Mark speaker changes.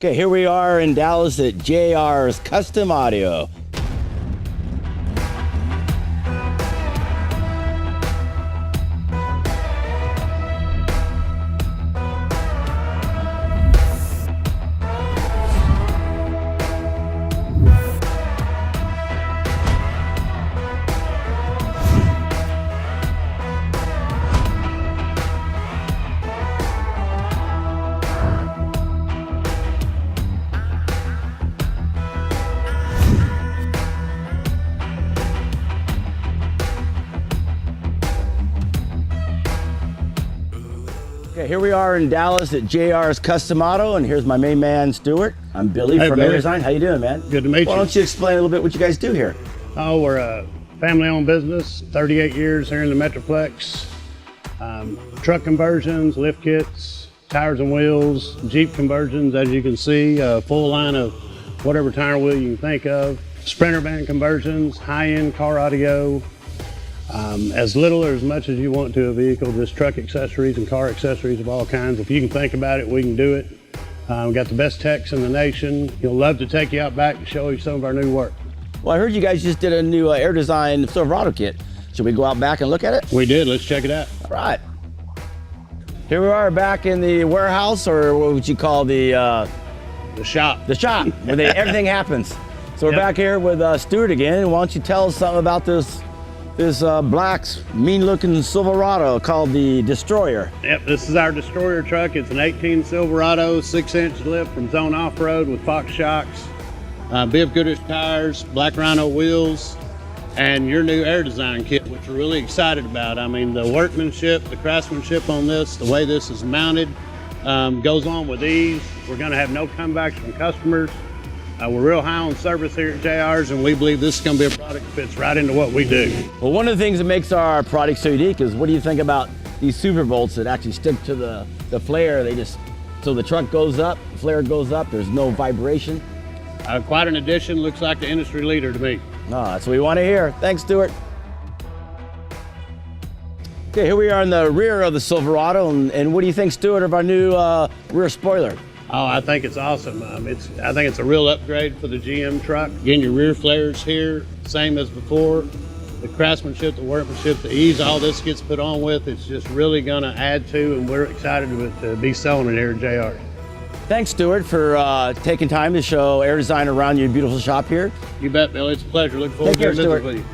Speaker 1: Okay, here we are in Dallas at JR's Custom Audio. Okay, here we are in Dallas at JR's Custom Auto, and here's my main man, Stuart. I'm Billy from Air Design. How you doing, man?
Speaker 2: Good to meet you.
Speaker 1: Why don't you explain a little bit what you guys do here?
Speaker 2: Oh, we're a family-owned business, 38 years here in the Metroplex. Truck conversions, lift kits, tires and wheels, Jeep conversions, as you can see, a full line of whatever tire wheel you can think of. Sprinter van conversions, high-end car audio, as little or as much as you want to a vehicle, just truck accessories and car accessories of all kinds. If you can think about it, we can do it. We've got the best techs in the nation. He'll love to take you out back to show you some of our new work.
Speaker 1: Well, I heard you guys just did a new Air Design Silverado kit. Should we go out back and look at it?
Speaker 2: We did. Let's check it out.
Speaker 1: All right. Here we are back in the warehouse, or what would you call the
Speaker 2: shop.
Speaker 1: The shop, where everything happens. So we're back here with Stuart again. Why don't you tell us something about this black, mean-looking Silverado called the Destroyer?
Speaker 2: Yep, this is our Destroyer truck. It's an 18 Silverado, 6-inch lift from Zone Off-Road with Fox shocks, Biv Goodrich tires, black Rhino wheels, and your new Air Design kit, which we're really excited about. I mean, the workmanship, the craftsmanship on this, the way this is mounted, goes on with ease. We're gonna have no comebacks from customers. We're real high on service here at JR's, and we believe this is going to be a product that fits right into what we do.
Speaker 1: Well, one of the things that makes our product so unique is, what do you think about these super bolts that actually stick to the flare? So the truck goes up, the flare goes up, there's no vibration.
Speaker 2: Quite an addition, looks like the industry leader to me.
Speaker 1: Oh, that's what we want to hear. Thanks, Stuart. Okay, here we are in the rear of the Silverado, and what do you think, Stuart, of our new rear spoiler?
Speaker 2: Oh, I think it's awesome. I think it's a real upgrade for the GM truck. Again, your rear flares here, same as before. The craftsmanship, the workmanship, the ease all this gets put on with, it's just really going to add to, and we're excited to be selling it here at JR.
Speaker 1: Thanks, Stuart, for taking time to show Air Design around your beautiful shop here.
Speaker 2: You bet, Billy. It's a pleasure. Look forward to doing business with you.